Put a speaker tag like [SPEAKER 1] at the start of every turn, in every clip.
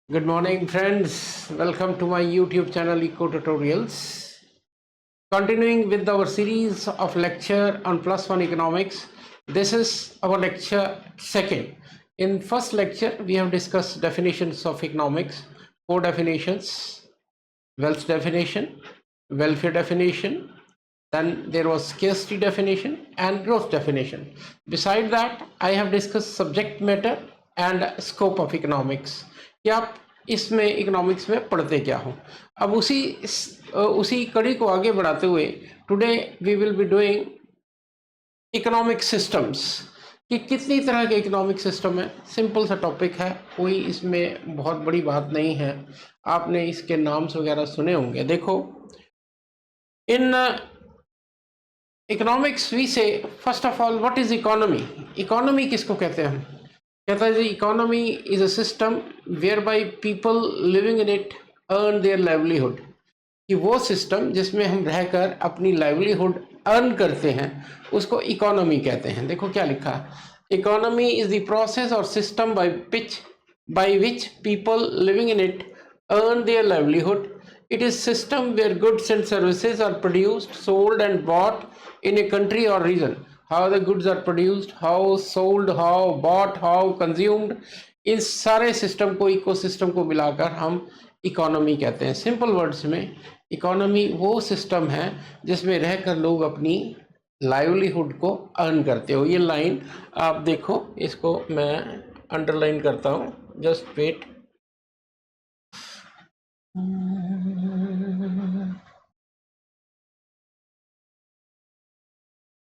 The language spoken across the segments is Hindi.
[SPEAKER 1] Good morning, friends. Welcome to my YouTube channel Eco Tutorials. Continuing with our series of lecture on plus one economics, this is our lecture second. In first lecture, we have discussed definitions of economics, four definitions: wealth definition, welfare definition, then there was scarcity definition and growth definition. Beside that, I have discussed subject matter and scope of economics कि आप इसमें इकोनॉमिक्स में पढ़ते क्या हो। अब उसी कड़ी को आगे बढ़ाते हुए today we will be doing economic systems कि कितनी तरह के इकोनॉमिक सिस्टम है। सिंपल सा टॉपिक है, कोई इसमें बहुत बड़ी बात नहीं है। आपने इसके नाम्स वगैरह सुने होंगे। देखो, in economics we see first of all what is economy. Economy किसको कहते हैं हम? कहता है जी, economy is a system whereby people living in it earn their livelihood. कि वो सिस्टम जिसमें हम रहकर अपनी लाइवलीहुड अर्न करते हैं उसको इकोनॉमी कहते हैं। देखो क्या लिखा, इकोनॉमी इज द प्रोसेस और system by which people living in it earn their livelihood. It is system where goods and services are produced, sold and bought in a country or region. How the goods are produced, how sold, how bought, how consumed, इस सारे सिस्टम को, इकोसिस्टम को मिलाकर हम इकोनॉमी कहते हैं। सिंपल वर्ड्स में इकोनॉमी वो सिस्टम है जिसमें रहकर लोग अपनी लाइवलीहुड को अर्न करते हो। ये लाइन आप देखो, इसको मैं अंडरलाइन करता हूँ, जस्ट वेट।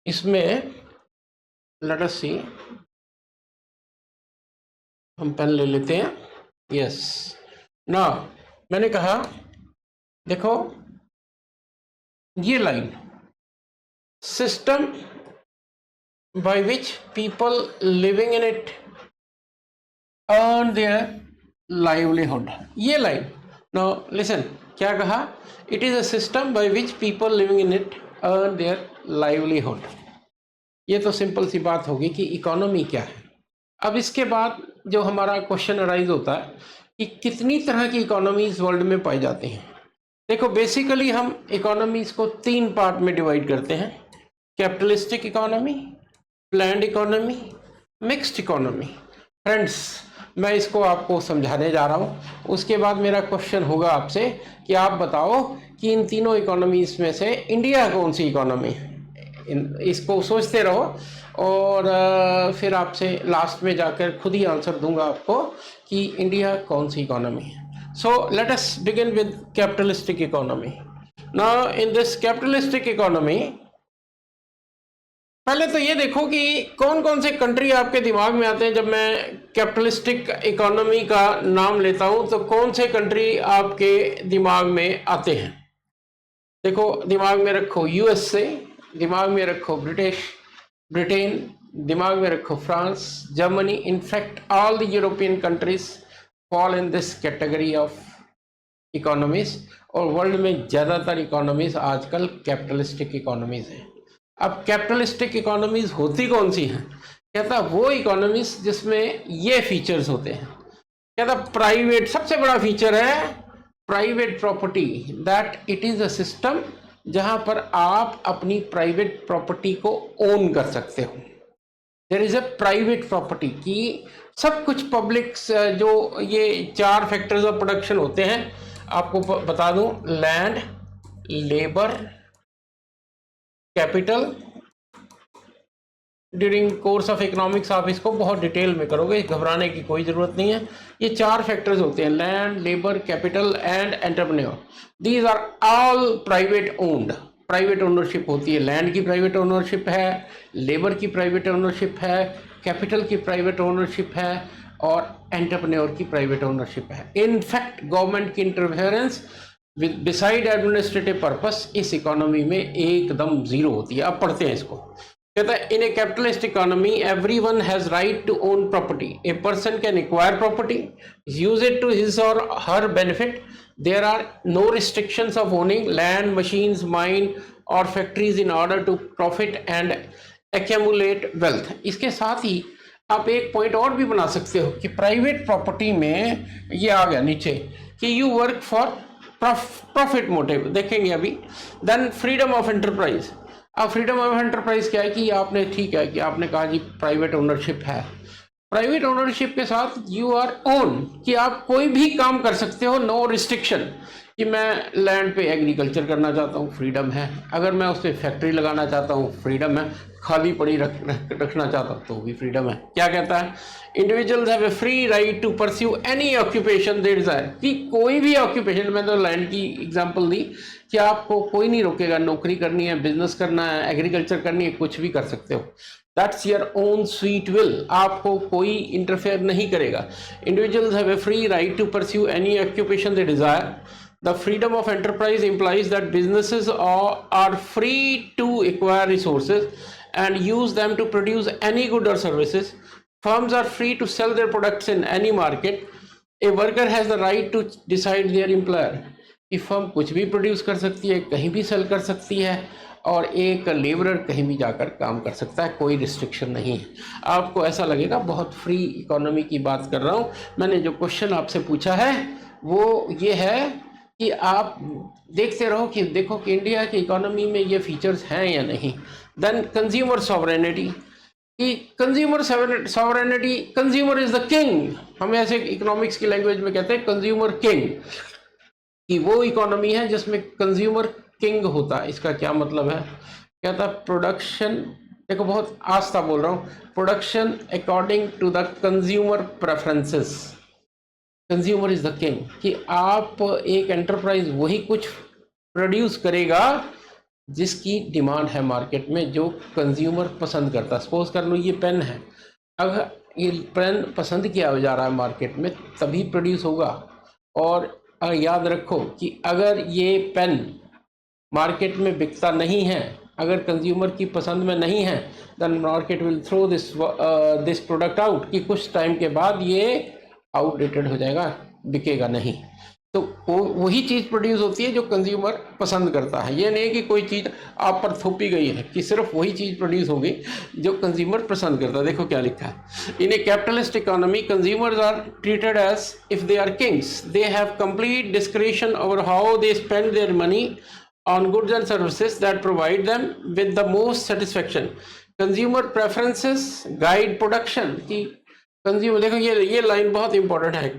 [SPEAKER 1] इसमें लेट अस सी, हम पेन ले लेते हैं। यस, ना मैंने कहा देखो ये line, system by which people living in it earn their livelihood, ये लाइन। नाउ लिसन, क्या कहा? It is a system by which people living in it earn their livelihood. ये तो सिंपल सी बात होगी कि इकोनॉमी क्या है। अब इसके बाद जो हमारा क्वेश्चन अराइज होता है कि कितनी तरह की इकोनॉमीज वर्ल्ड में पाई जाती हैं। देखो, बेसिकली हम इकोनॉमीज को तीन पार्ट में डिवाइड करते हैं: capitalistic economy, planned economy, mixed economy. Friends, मैं इसको आपको समझाने जा रहा हूँ। उसके बाद मेरा क्वेश्चन होगा आपसे कि आप बताओ कि इन तीनों इकोनॉमीज में से इंडिया कौन सी इकोनॉमी है। इसको सोचते रहो और फिर आपसे लास्ट में जाकर खुद ही आंसर दूंगा आपको कि इंडिया कौन सी इकोनॉमी है। So let us begin with capitalistic economy. Now in this capitalistic economy, पहले तो ये देखो कि कौन कौन से कंट्री आपके दिमाग में आते हैं। जब मैं कैपिटलिस्टिक इकोनॉमी का नाम लेता हूं तो कौन से कंट्री आपके दिमाग में आते हैं? देखो, दिमाग में रखो यूएसए, दिमाग में रखो ब्रिटेन, दिमाग में रखो France, Germany. In fact all the European countries fall in this category of economies. और वर्ल्ड में ज़्यादातर इकोनॉमीज आजकल कैपिटलिस्टिक इकोनॉमीज हैं। अब कैपिटलिस्टिक इकोनॉमीज होती कौन सी हैं? कहता वो इकोनॉमीज जिसमें ये फीचर्स होते हैं। कहता प्राइवेट, सबसे बड़ा फीचर है private property, that it is a system जहां पर आप अपनी प्राइवेट प्रॉपर्टी को ओन कर सकते हो। There is a private property की सब कुछ पब्लिक, जो ये चार फैक्टर्स ऑफ प्रोडक्शन होते हैं आपको बता दूं: land, labour, capital. During course of economics आप इसको बहुत डिटेल में करोगे, घबराने की कोई ज़रूरत नहीं है। ये चार फैक्टर्स होते हैं: land, labour, capital and entrepreneur. These are all private owned. Private ownership होती है, लैंड की प्राइवेट ओनरशिप है, लेबर की प्राइवेट ओनरशिप है, कैपिटल की प्राइवेट ओनरशिप है और एंटरप्रेन्योर की प्राइवेट ओनरशिप है। इनफैक्ट गवर्नमेंट की इंटरफेरेंस बिसाइड एडमिनिस्ट्रेटिव पर्पस इस इकोनॉमी में एकदम जीरो होती है। अब पढ़ते हैं इसको। कहता है, in a capitalist economy everyone has right to own property. A person can acquire property, use it to his or her benefit. There are no restrictions of owning land, machines, mine और factories in order to profit and accumulate wealth. इसके साथ ही आप एक पॉइंट और भी बना सकते हो कि प्राइवेट प्रॉपर्टी में ये आ गया नीचे कि you work for profit motive, देखेंगे अभी। Then freedom of enterprise. अब फ्रीडम ऑफ एंटरप्राइज क्या है कि आपने, ठीक है कि आपने कहा जी प्राइवेट ओनरशिप है, प्राइवेट ओनरशिप के साथ यू आर ओन, कि आप कोई भी काम कर सकते हो, नो रिस्ट्रिक्शन, कि मैं लैंड पे एग्रीकल्चर करना चाहता हूँ, फ्रीडम है। अगर मैं उस पर फैक्ट्री लगाना चाहता हूँ, फ्रीडम है। खाली पड़ी रखना चाहता हूँ तो भी फ्रीडम है। क्या कहता है, individuals have a free right to pursue any occupation they desire, कि कोई भी ऑक्यूपेशन, मैं तो लैंड की एग्जांपल दी कि आपको कोई नहीं रोकेगा, नौकरी करनी है, बिजनेस करना है, एग्रीकल्चर करनी है, कुछ भी कर सकते हो। That's your own sweet will, आपको कोई इंटरफेयर नहीं करेगा। Individuals have a free right to pursue any occupation they desire. The freedom of enterprise implies that businesses are free to acquire resources and use them to produce any good or services. Firms are free to sell their products in any market. A worker has the right to decide their employer. कि फर्म कुछ भी प्रोड्यूस कर सकती है, कहीं भी सेल कर सकती है, और एक लेबरर कहीं भी जाकर काम कर सकता है, कोई रिस्ट्रिक्शन नहीं है। आपको ऐसा लगेगा बहुत फ्री इकोनॉमी की बात कर रहा हूँ। मैंने जो क्वेश्चन आपसे पूछा है वो ये है कि आप देखते रहो कि देखो कि इंडिया की इकोनॉमी में ये फीचर्स हैं या नहीं। देन कंज्यूमर सॉवरेनिटी, कि consumer sovereignty, consumer is the king, हम ऐसे इकोनॉमिक्स की लैंग्वेज में कहते हैं कंज्यूमर किंग, कि वो इकोनॉमी है जिसमें कंज्यूमर किंग होता है। इसका क्या मतलब है, कहता प्रोडक्शन, देखो बहुत आस्था बोल रहा हूँ, production according to the consumer preferences, consumer is the king, कि आप एक एंटरप्राइज वही कुछ प्रोड्यूस करेगा जिसकी डिमांड है मार्केट में, जो कंज्यूमर पसंद करता है। सपोज कर लो ये पेन है, अगर ये पेन पसंद किया जा रहा है मार्केट में तभी प्रोड्यूस होगा। और याद रखो कि अगर ये पेन मार्केट में बिकता नहीं है, अगर कंज्यूमर की पसंद में नहीं है, then market will throw this product out, कि कुछ टाइम के बाद ये आउटडेटेड हो जाएगा, बिकेगा नहीं। तो वही चीज़ प्रोड्यूस होती है जो कंज्यूमर पसंद करता है। ये नहीं कि कोई चीज़ आप पर थोपी गई है, कि सिर्फ वही चीज़ प्रोड्यूस होगी जो कंज्यूमर पसंद करता है। देखो क्या लिखा है, in a capitalist economy consumers are treated as if they are kings, they have complete discretion over how they spend their money on goods and services that provide them with the most satisfaction. Consumer preferences guide production, कि कंज्यूमर, देखो ये लाइन बहुत इंपॉर्टेंट है,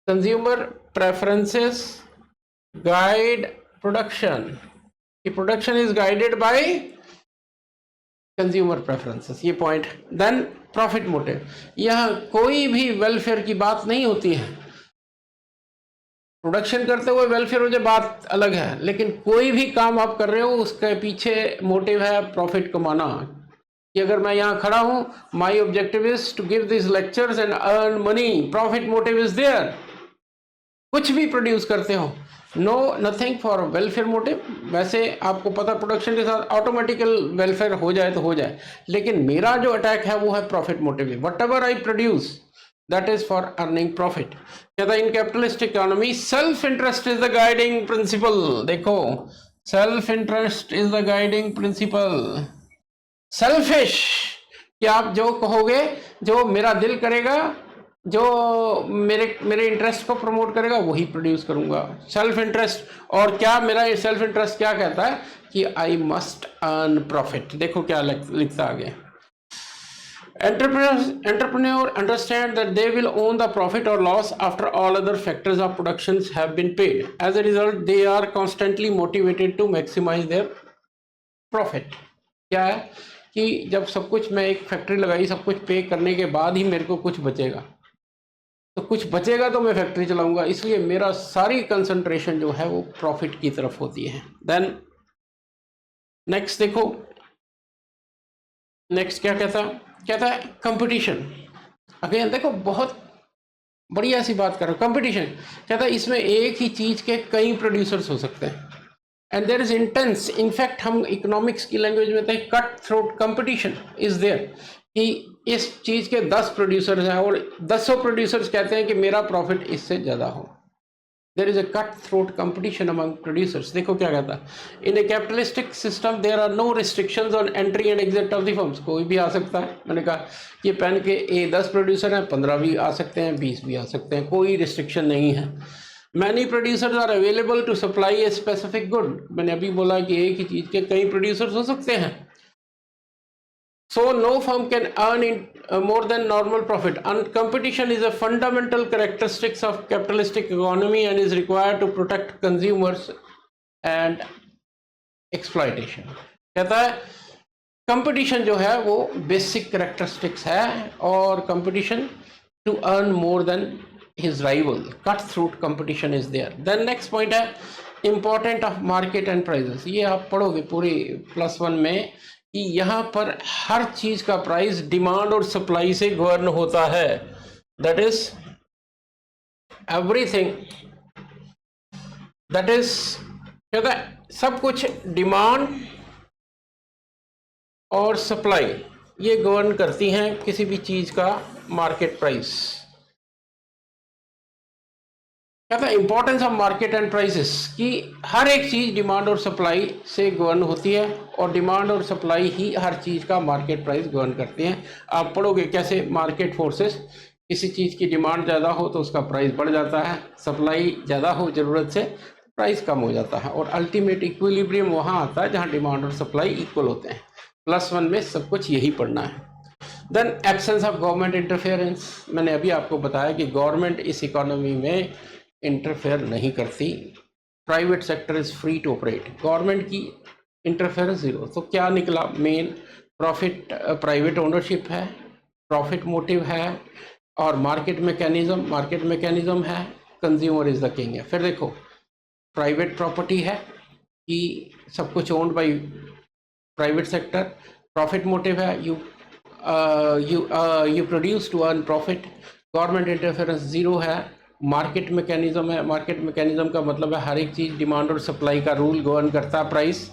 [SPEAKER 1] कंज्यूमर प्रेफरेंसेस गाइड प्रोडक्शन, कि production is guided by consumer preferences, ये पॉइंट। देन प्रॉफिट मोटिव, यह कोई भी वेलफेयर की बात नहीं होती है। प्रोडक्शन करते हुए वेलफेयर हो जाए बात अलग है, लेकिन कोई भी काम आप कर रहे हो उसके पीछे मोटिव है प्रॉफिट कमाना, कि अगर मैं यहाँ खड़ा हूँ, my objective is to give this lectures and earn money, profit motive is there. कुछ भी प्रोड्यूस करते हो, no nothing for welfare motive. वैसे आपको पता प्रोडक्शन के साथ ऑटोमेटिकल वेलफेयर हो जाए तो हो जाए, लेकिन मेरा जो अटैक है वो है profit motive. Whatever I produce that is for earning profit. कहता है in capitalist economy self interest is the guiding principle. देखो self interest is the guiding principle. Selfish, कि आप जो कहोगे, जो मेरा दिल करेगा, जो मेरे इंटरेस्ट को प्रमोट करेगा वही प्रोड्यूस करूंगा। सेल्फ इंटरेस्ट, और क्या मेरा सेल्फ इंटरेस्ट क्या कहता है कि आई मस्ट अर्न प्रॉफिट। देखो क्या लिखता आगे, entrepreneur understand that they will own the profit or loss after all other factors of productions have been paid. As a result, they are constantly motivated to maximize their profit. क्या है कि जब सब कुछ, मैं एक फैक्ट्री लगाई, सब कुछ पे करने के बाद ही मेरे को कुछ बचेगा, तो कुछ बचेगा तो मैं फैक्ट्री चलाऊंगा, इसलिए मेरा सारी कंसंट्रेशन जो है वो प्रॉफिट की तरफ होती है। देन नेक्स्ट देखो, नेक्स्ट क्या कहता है कंपटीशन। अगेन देखो बहुत बढ़िया सी बात कर रहा हूँ, कंपटीशन। कहता है इसमें एक ही चीज के कई प्रोड्यूसर्स हो सकते हैं, and there is intense, in fact हम इकोनॉमिक्स की लैंग्वेज में कहते हैं cut throat competition is there, कि इस चीज के 10 प्रोड्यूसर्स हैं और 10 प्रोड्यूसर्स कहते हैं कि मेरा प्रॉफिट इससे ज्यादा हो। There is a cut throat competition among producers. देखो क्या कहता है, in a capitalistic system there are no restrictions on entry and exit of the firms. कोई भी आ सकता है। मैंने कहा ये पेन के 10 प्रोड्यूसर हैं, 15 भी आ सकते हैं, 20 भी आ सकते हैं, कोई रिस्ट्रिक्शन नहीं है। Many producers are available to supply a specific good. मैंने अभी बोला कि एक ही चीज़ के कई प्रोड्यूसर्स हो सकते हैं। So no firm can earn more than normal profit. And competition is a fundamental characteristics of capitalistic economy and is required to protect consumers and exploitation. कहता है कंपटीशन जो है वो बेसिक करेक्टरिस्टिक्स है और competition to earn more than his rival, cut throat competition is there. Then next point है important of market and prices. ये आप पढ़ोगे पूरी +1 में कि यहाँ पर हर चीज का प्राइस डिमांड और सप्लाई से गवर्न होता है। That is everything, that is कहता है सब कुछ डिमांड और सप्लाई ये गवर्न करती हैं किसी भी चीज का मार्केट प्राइस। कहता है importance of market and prices कि हर एक चीज डिमांड और सप्लाई से गवर्न होती है और डिमांड और सप्लाई ही हर चीज का मार्केट प्राइस गवर्न करते हैं। आप पढ़ोगे कैसे मार्केट फोर्सेस, किसी चीज की डिमांड ज़्यादा हो तो उसका प्राइस बढ़ जाता है, सप्लाई ज़्यादा हो ज़रूरत से प्राइस कम हो जाता है और अल्टीमेट इक्विलिब्रियम वहाँ आता है जहाँ डिमांड और सप्लाई इक्वल होते हैं। +1 में सब कुछ यही पढ़ना है। Then absence of government interference. मैंने अभी आपको बताया कि गवर्नमेंट इस इकोनॉमी में इंटरफेयर नहीं करती। Private sector is free to operate, government की इंटरफेरेंस जीरो। तो क्या निकला, मेन प्रॉफिट प्राइवेट ओनरशिप है, प्रॉफिट मोटिव है और मार्केट मैकेनिज्म है, कंज्यूमर इज द किंग है। फिर देखो प्राइवेट प्रॉपर्टी है कि सब कुछ owned by private sector, profit motive है, you produce to earn profit, government interference zero है, मार्केट मैकेनिज्म है। मार्केट मैकेनिज्म का मतलब है हर एक चीज़ डिमांड और सप्लाई का रूल गवर्न करता है price.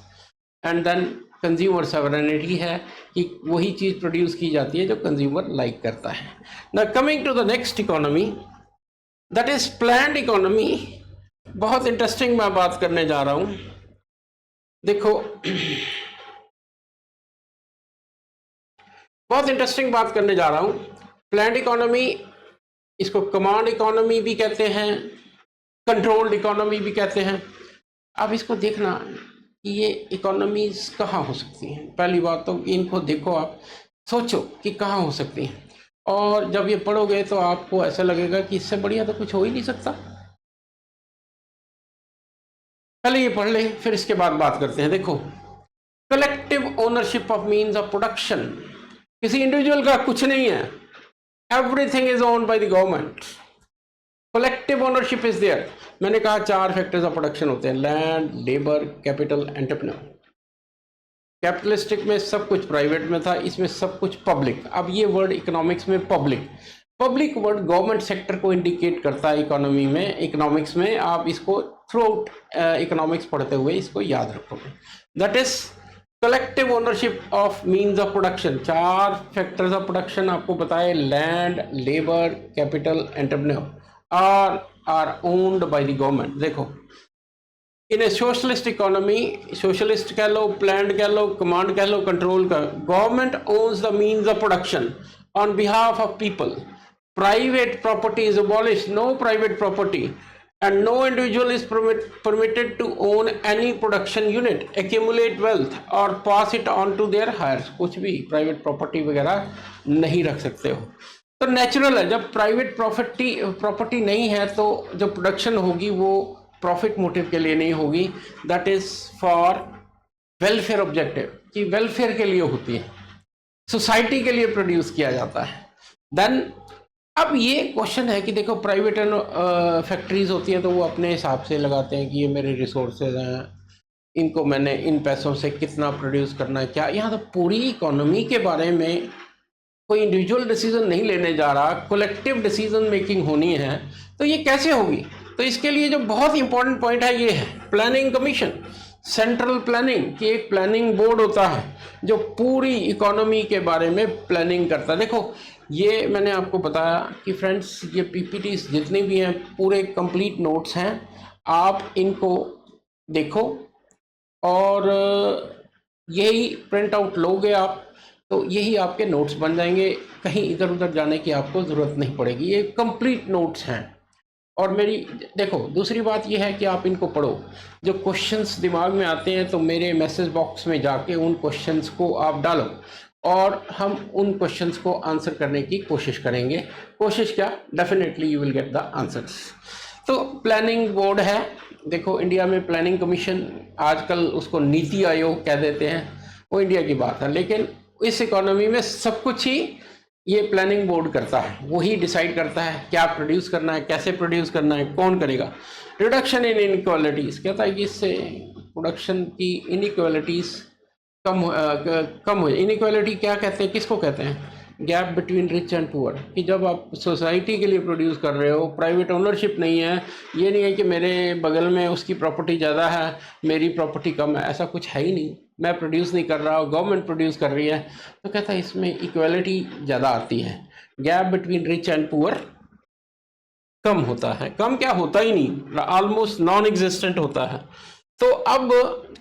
[SPEAKER 1] And then consumer sovereignty है कि वही चीज़ प्रोड्यूस की जाती है जो कंज्यूमर लाइक करता है। Now coming to the next economy, that is planned economy. बहुत इंटरेस्टिंग मैं बात करने जा रहा हूँ। देखो बहुत इंटरेस्टिंग बात करने जा रहा हूँ। प्लान्ड इकोनॉमी, इसको कमांड इकोनॉमी भी कहते हैं, कंट्रोल्ड इकोनॉमी भी कहते हैं। अब इसको देखना कि ये इकोनॉमीज कहाँ हो सकती हैं। पहली बात तो इनको देखो, आप सोचो कि कहाँ हो सकती हैं और जब ये पढ़ोगे तो आपको ऐसा लगेगा कि इससे बढ़िया तो कुछ हो ही नहीं सकता। पहले ये पढ़ ले, फिर इसके बाद बात करते हैं। देखो collective ownership of means of production, किसी इंडिविजुअल का कुछ नहीं है, everything is owned by the government, collective ownership is there। मैंने कहा 4 फैक्टर्स ऑफ प्रोडक्शन होते हैं, land, labour, capital, entrepreneur. Capitalistic में सब कुछ प्राइवेट में था, इसमें सब कुछ पब्लिक। अब ये वर्ड इकोनॉमिक्स में पब्लिक वर्ड गवर्नमेंट सेक्टर को इंडिकेट करता है इकोनॉमी में, इकोनॉमिक्स में। आप इसको थ्रू आउट इकोनॉमिक्स पढ़ते हुए इसको याद रखोगे। That is collective ownership of means of production. 4 factors of production आपको बताए, land, labour, capital, entrepreneur are owned by the government. देखो in a socialist economy, socialist कह लो, प्लान्ड कह लो, कमांड कह लो, कंट्रोल का, government owns the means of production on behalf of people. Private property is abolished, no private property and no individual is permitted to own any production unit, accumulate wealth or pass it on to their heirs। कुछ भी प्राइवेट प्रॉपर्टी वगैरह नहीं रख सकते हो। तो नेचुरल है, जब प्राइवेट प्रॉपर्टी नहीं है तो जो प्रोडक्शन होगी वो प्रॉफिट मोटिव के लिए नहीं होगी, that is for welfare objective, कि वेलफेयर के लिए होती है, सोसाइटी के लिए प्रोड्यूस किया जाता है। देन अब ये क्वेश्चन है कि देखो प्राइवेट फैक्ट्रीज होती हैं तो वो अपने हिसाब से लगाते हैं कि ये मेरे रिसोर्सेज हैं, इनको मैंने इन पैसों से कितना प्रोड्यूस करना है। क्या यहाँ तो पूरी इकोनॉमी के बारे में कोई इंडिविजुअल डिसीजन नहीं लेने जा रहा, कलेक्टिव डिसीजन मेकिंग होनी है, तो ये कैसे होगी? तो इसके लिए जो बहुत इंपॉर्टेंट पॉइंट है ये है प्लानिंग कमीशन, सेंट्रल प्लानिंग, कि एक प्लानिंग बोर्ड होता है जो पूरी इकोनॉमी के बारे में प्लानिंग करता है। देखो ये मैंने आपको बताया कि फ्रेंड्स ये पीपीटीज जितने भी हैं पूरे कंप्लीट नोट्स हैं, आप इनको देखो और यही प्रिंट आउट लोगे आप तो यही आपके नोट्स बन जाएंगे, कहीं इधर उधर जाने की आपको ज़रूरत नहीं पड़ेगी, ये कंप्लीट नोट्स हैं। और मेरी देखो दूसरी बात यह है कि आप इनको पढ़ो, जो क्वेश्चंस दिमाग में आते हैं तो मेरे मैसेज बॉक्स में जाके उन क्वेश्चंस को आप डालो और हम उन क्वेश्चंस को आंसर करने की कोशिश करेंगे। कोशिश क्या, definitely you will get the answers. तो प्लानिंग बोर्ड है, देखो इंडिया में प्लानिंग कमीशन, आजकल उसको नीति आयोग कह देते हैं, वो इंडिया की बात है, लेकिन इस इकोनॉमी में सब कुछ ही ये प्लानिंग बोर्ड करता है, वही डिसाइड करता है क्या प्रोड्यूस करना है, कैसे प्रोड्यूस करना है, कौन करेगा। रिडक्शन इन इनइक्वालिटीज़ कहता है कि इससे प्रोडक्शन की इनइक्वालिटीज़ कम हो। इनइक्वालिटी क्या कहते हैं, किसको कहते हैं, gap between rich and poor, कि जब आप सोसाइटी के लिए प्रोड्यूस कर रहे हो, प्राइवेट ओनरशिप नहीं है, ये नहीं है कि मेरे बगल में उसकी प्रॉपर्टी ज़्यादा है मेरी प्रॉपर्टी कम है, ऐसा कुछ है ही नहीं, मैं प्रोड्यूस नहीं कर रहा हूँ, गवर्नमेंट प्रोड्यूस कर रही है, तो कहता है इसमें इक्वलिटी ज़्यादा आती है, gap between rich and poor कम होता है, कम क्या होता ही नहीं, ऑलमोस्ट नॉन एग्जिस्टेंट होता है। तो अब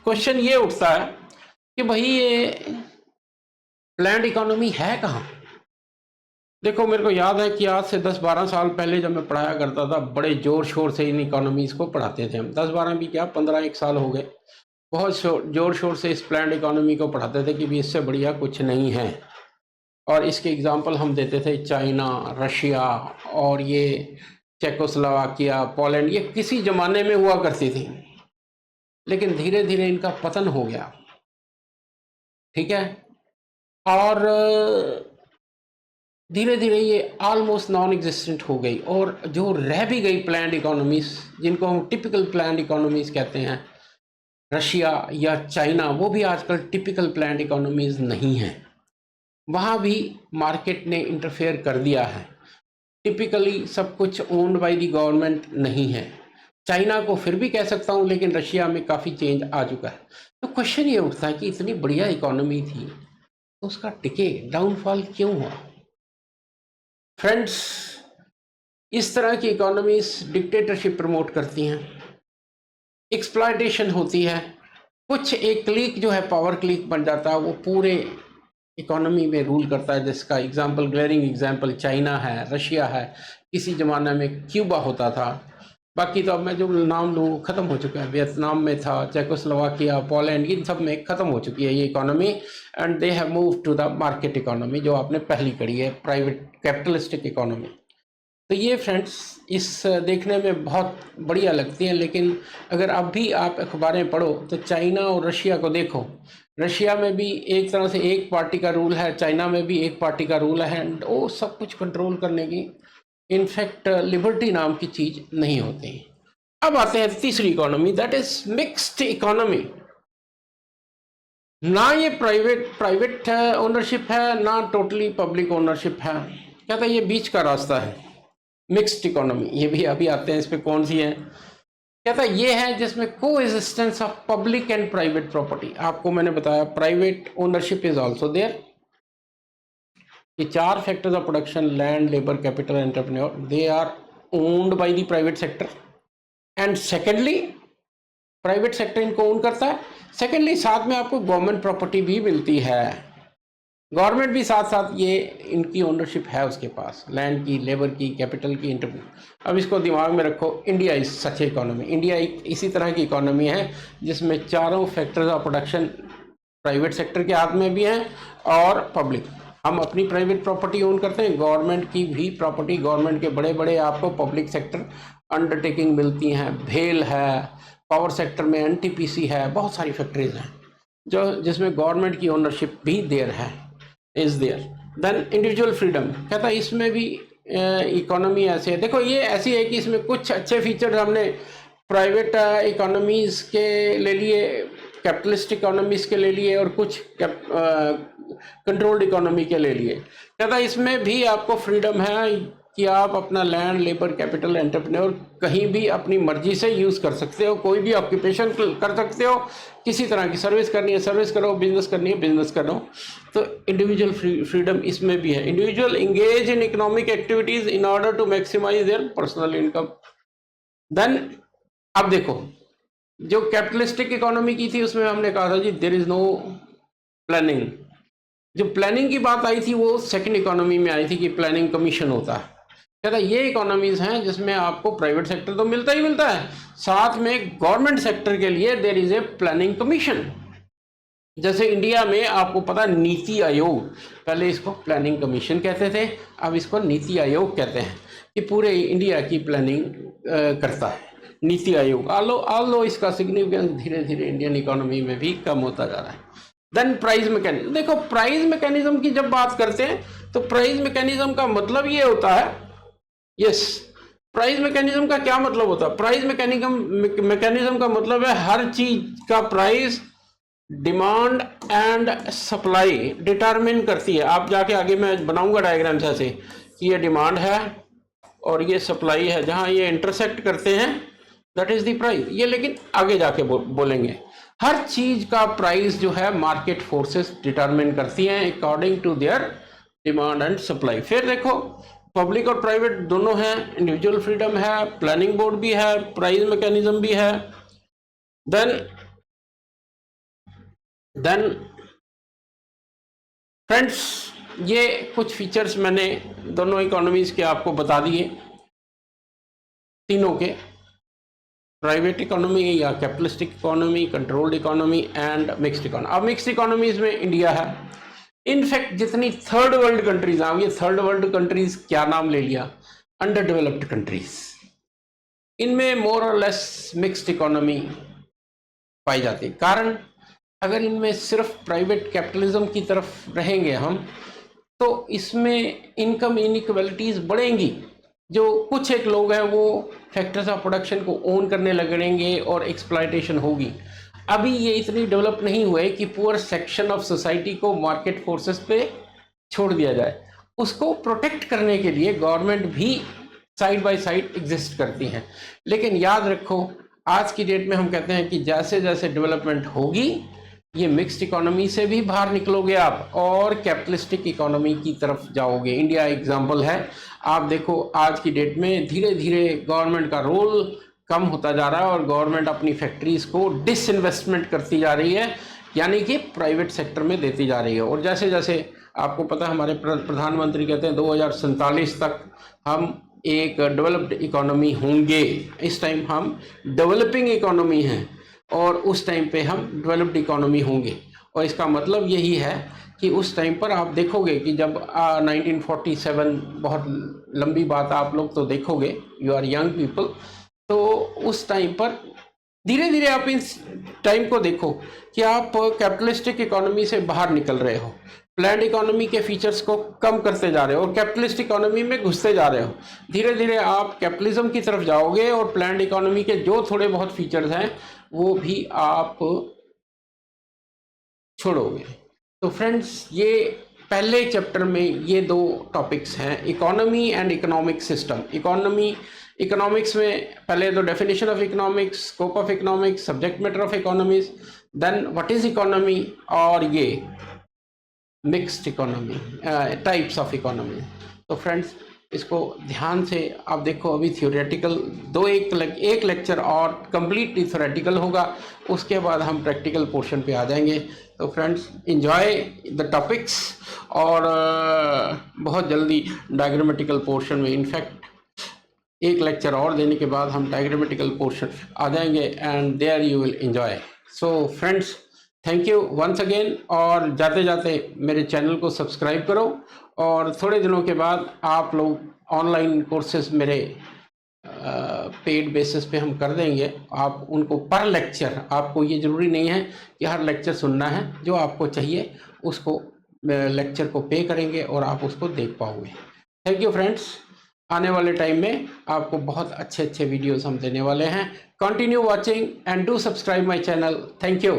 [SPEAKER 1] क्वेश्चन ये उठता है कि भाई ये प्लान्ड इकोनॉमी है कहाँ। देखो मेरे को याद है कि आज से 10-12 साल पहले जब मैं पढ़ाया करता था, बड़े जोर शोर से इन इकोनॉमीज़ को पढ़ाते थे हम, 10-12 भी क्या 15 साल हो गए, बहुत जोर शोर से इस प्लान्ड इकोनॉमी को पढ़ाते थे कि भी इससे बढ़िया कुछ नहीं है। और इसके एग्जाम्पल हम देते थे चाइना, रशिया और ये चेकोस्लोवाकिया, पोलैंड, ये किसी ज़माने में हुआ करती थी, लेकिन धीरे धीरे इनका पतन हो गया, ठीक है, और धीरे धीरे ये ऑलमोस्ट नॉन एग्जिस्टेंट हो गई। और जो रह भी गई प्लान्ड इकोनॉमीज़, जिनको हम टिपिकल प्लान्ड इकोनॉमीज़ कहते हैं, रशिया या चाइना, वो भी आजकल टिपिकल प्लान्ड इकोनॉमीज़ नहीं हैं, वहाँ भी मार्केट ने इंटरफेयर कर दिया है, टिपिकली सब कुछ ओन्ड बाय द गवर्नमेंट नहीं है। चाइना को फिर भी कह सकता हूँ, लेकिन रशिया में काफ़ी चेंज आ चुका है। तो क्वेश्चन ये उठता है कि इतनी बढ़िया इकोनॉमी थी तो उसका टिके डाउनफॉल क्यों हुआ। फ्रेंड्स, इस तरह की इकोनॉमीज डिक्टेटरशिप प्रमोट करती हैं, एक्सप्लॉयटेशन होती है, कुछ एक क्लिक जो है पावर क्लिक बन जाता है, वो पूरे इकोनॉमी में रूल करता है, जिसका एग्जाम्पल, ग्लेरिंग एग्जाम्पल चाइना है, रशिया है, किसी ज़माने में क्यूबा होता था, बाकी तो अब मैं जो नाम लूँ ख़त्म हो चुका है, वियतनाम में था, चेकोस्लोवाकिया, पोलैंड, इन सब में ख़त्म हो चुकी है ये economy, and they have move to the market economy, जो आपने पहली करी है, प्राइवेट कैपिटलिस्टिक इकोनॉमी। तो ये फ्रेंड्स इस देखने में बहुत बढ़िया लगती है, लेकिन अगर अब भी आप अखबारें पढ़ो तो चाइना और रशिया को देखो, रशिया में भी एक तरह से एक पार्टी का रूल है, चाइना में भी एक पार्टी का रूल है, एंड वो सब कुछ कंट्रोल करने की इनफैक्ट लिबर्टी नाम की चीज़ नहीं होती। अब आते हैं तीसरी economy, that is mixed economy. ना ये प्राइवेट ओनरशिप है, ना टोटली पब्लिक ओनरशिप है, कहता है ये बीच का रास्ता है मिक्स्ड इकोनॉमी। ये भी अभी आते हैं इस पे कौन सी है, कहता है ये है जिसमें coexistence of public and private property. आपको मैंने बताया private ownership is also there. ये 4 factors of production, land, labour, capital, entrepreneur, they are owned by the private sector, and secondly private sector इनको ओन करता है। सेकेंडली साथ में आपको गवर्नमेंट प्रॉपर्टी भी मिलती है, गवर्नमेंट भी साथ साथ ये इनकी ओनरशिप है उसके पास, लैंड की, लेबर की, कैपिटल की, एंटरप्रेन्योर। अब इसको दिमाग में रखो, India is such economy. India एक इसी तरह की इकोनॉमी है जिसमें चारों factors of production private sector के हाथ में भी हैं और पब्लिक। हम अपनी प्राइवेट प्रॉपर्टी ओन करते हैं, गवर्नमेंट की भी प्रॉपर्टी, गवर्नमेंट के बड़े बड़े आपको पब्लिक सेक्टर अंडरटेकिंग मिलती हैं, भेल है, पावर सेक्टर में एनटीपीसी है, बहुत सारी फैक्ट्रीज हैं जो जिसमें गवर्नमेंट की ओनरशिप भी देयर है, is there. Then individual freedom, कहता है इसमें भी इकोनॉमी ऐसे है, देखो ये ऐसी है कि इसमें कुछ अच्छे फीचर हमने प्राइवेट इकोनॉमीज के ले लिए, कैपिटलिस्ट इकोनॉमीज के ले लिए, और कुछ कंट्रोल्ड इकोनॉमी के ले लिए। कहता है इसमें भी आपको फ्रीडम है, कि आप अपना लैंड, लेबर, कैपिटल, एंटरप्रेन्योर कहीं भी अपनी मर्जी से यूज़ कर सकते हो, कोई भी ऑक्यूपेशन कर सकते हो, किसी तरह की सर्विस करनी है सर्विस करो, बिजनेस करनी है बिजनेस करो। तो इंडिविजुअल फ्रीडम इसमें भी है। Individual engage in economic activities in order to maximise their personal income. Then अब देखो, जो कैपिटलिस्टिक इकोनॉमी की थी उसमें हमने कहा था जी देयर इज नो प्लानिंग। जो प्लानिंग की बात आई थी वो सेकंड इकोनॉमी में आई थी कि प्लानिंग कमीशन होता है। कहता ये इकोनॉमीज हैं जिसमें आपको प्राइवेट सेक्टर तो मिलता ही मिलता है, साथ में गवर्नमेंट सेक्टर के लिए there is a planning commission. जैसे इंडिया में आपको पता नीति आयोग, पहले इसको प्लानिंग कमीशन कहते थे, अब इसको नीति आयोग कहते हैं, कि पूरे इंडिया की प्लानिंग करता है नीति आयोग। आलो इसका सिग्निफिकेंस धीरे धीरे इंडियन इकोनॉमी में भी कम होता जा रहा है। देन प्राइस मैकेनिज्म, देखो प्राइस मैकेनिज्म की जब बात करते हैं तो प्राइस मैकेनिज्म का मतलब ये होता है, यस, प्राइस मैकेनिज्म का क्या मतलब होता है? प्राइस मैकेनिज्म का मतलब है हर चीज का price demand and supply determine करती है। आप जाके आगे मैं बनाऊंगा डायग्राम ऐसे कि ये डिमांड है और ये सप्लाई है, जहां ये इंटरसेक्ट करते हैं दैट इज द प्राइस। ये लेकिन आगे जाके बोलेंगे। हर चीज का प्राइस जो है मार्केट फोर्सेस डिटरमिन करती हैं according to their demand and supply. फिर देखो पब्लिक और प्राइवेट दोनों हैं, इंडिविजुअल फ्रीडम है, प्लानिंग बोर्ड भी है, प्राइस मैकेनिज्म भी है। देन फ्रेंड्स, ये कुछ फीचर्स मैंने दोनों इकोनॉमीज के आपको बता दिए, तीनों के, प्राइवेट इकोनॉमी या capitalistic economy, controlled economy and mixed economy. अब मिक्स्ड इकोनॉमीज में इंडिया है। इनफैक्ट जितनी थर्ड वर्ल्ड कंट्रीज हैं, ये थर्ड वर्ल्ड कंट्रीज क्या नाम ले लिया, अंडर डेवलप्ड कंट्रीज, इनमें मोर और लेस मिक्स्ड इकोनॉमी पाई जाती है। कारण अगर इनमें सिर्फ प्राइवेट कैपिटलिज्म की तरफ रहेंगे हम, तो इसमें इनकम इनइक्वालिटीज बढ़ेंगी। जो कुछ एक लोग हैं वो फैक्टर्स ऑफ प्रोडक्शन को ओन करने लगेंगे और एक्सप्लॉयटेशन होगी। अभी ये इतनी डेवलप नहीं हुए कि पुअर सेक्शन ऑफ सोसाइटी को मार्केट फोर्सेस पे छोड़ दिया जाए। उसको प्रोटेक्ट करने के लिए गवर्नमेंट भी साइड बाय साइड एग्जिस्ट करती हैं। लेकिन याद रखो, आज की डेट में हम कहते हैं कि जैसे जैसे डेवलपमेंट होगी, ये मिक्स्ड इकोनॉमी से भी बाहर निकलोगे आप और कैपिटलिस्टिक इकोनॉमी की तरफ जाओगे। इंडिया एग्जाम्पल है। आप देखो आज की डेट में धीरे धीरे गवर्नमेंट का रोल कम होता जा रहा है और गवर्नमेंट अपनी फैक्ट्रीज को डिसइन्वेस्टमेंट करती जा रही है, यानी कि प्राइवेट सेक्टर में देती जा रही है। और जैसे जैसे आपको पता है, हमारे प्रधानमंत्री कहते हैं 2047 तक हम एक डेवलप्ड इकोनॉमी होंगे। इस टाइम हम डेवलपिंग इकोनॉमी हैं और उस टाइम पे हम डेवलप्ड इकोनॉमी होंगे। और इसका मतलब यही है कि उस टाइम पर आप देखोगे कि जब 1947, बहुत लंबी बात आप लोग तो देखोगे, यू आर यंग पीपल, तो उस टाइम पर धीरे धीरे आप इस टाइम को देखो कि आप कैपिटलिस्टिक इकोनॉमी से बाहर निकल रहे हो, प्लान्ड इकोनॉमी के फीचर्स को कम करते जा रहे हो और कैपिटलिस्ट इकोनॉमी में घुसते जा रहे हो। धीरे धीरे आप कैपिटलिज्म की तरफ जाओगे और प्लान्ड इकोनॉमी के जो थोड़े बहुत फीचर्स हैं वो भी आप छोड़ोगे। तो फ्रेंड्स, ये पहले चैप्टर में ये दो टॉपिक्स हैं, economy and economic system. Economics में पहले तो definition of economics, scope of economics, subject matter of economics, then what is economy, और ये mixed economy, types of economy. तो फ्रेंड्स, इसको ध्यान से आप देखो। अभी थियोरेटिकल एक लेक्चर और कंप्लीटली थियोरेटिकल होगा, उसके बाद हम प्रैक्टिकल पोर्शन पे आ जाएंगे। तो फ्रेंड्स, एंजॉय द टॉपिक्स और बहुत जल्दी डायग्रामेटिकल पोर्शन में, इनफैक्ट एक लेक्चर और देने के बाद हम डायग्रामेटिकल पोर्शन आ जाएंगे and there you will enjoy. So friends, thank you once again. और जाते जाते मेरे चैनल को सब्सक्राइब करो और थोड़े दिनों के बाद आप लोग ऑनलाइन कोर्सेज मेरे पेड बेसिस पे हम कर देंगे। आप उनको पर लेक्चर, आपको ये ज़रूरी नहीं है कि हर लेक्चर सुनना है, जो आपको चाहिए उसको लेक्चर को पे करेंगे और आप उसको देख पाओगे। Thank you friends. आने वाले टाइम में आपको बहुत अच्छे अच्छे वीडियोस हम देने वाले हैं। Continue watching and do subscribe my channel. Thank you.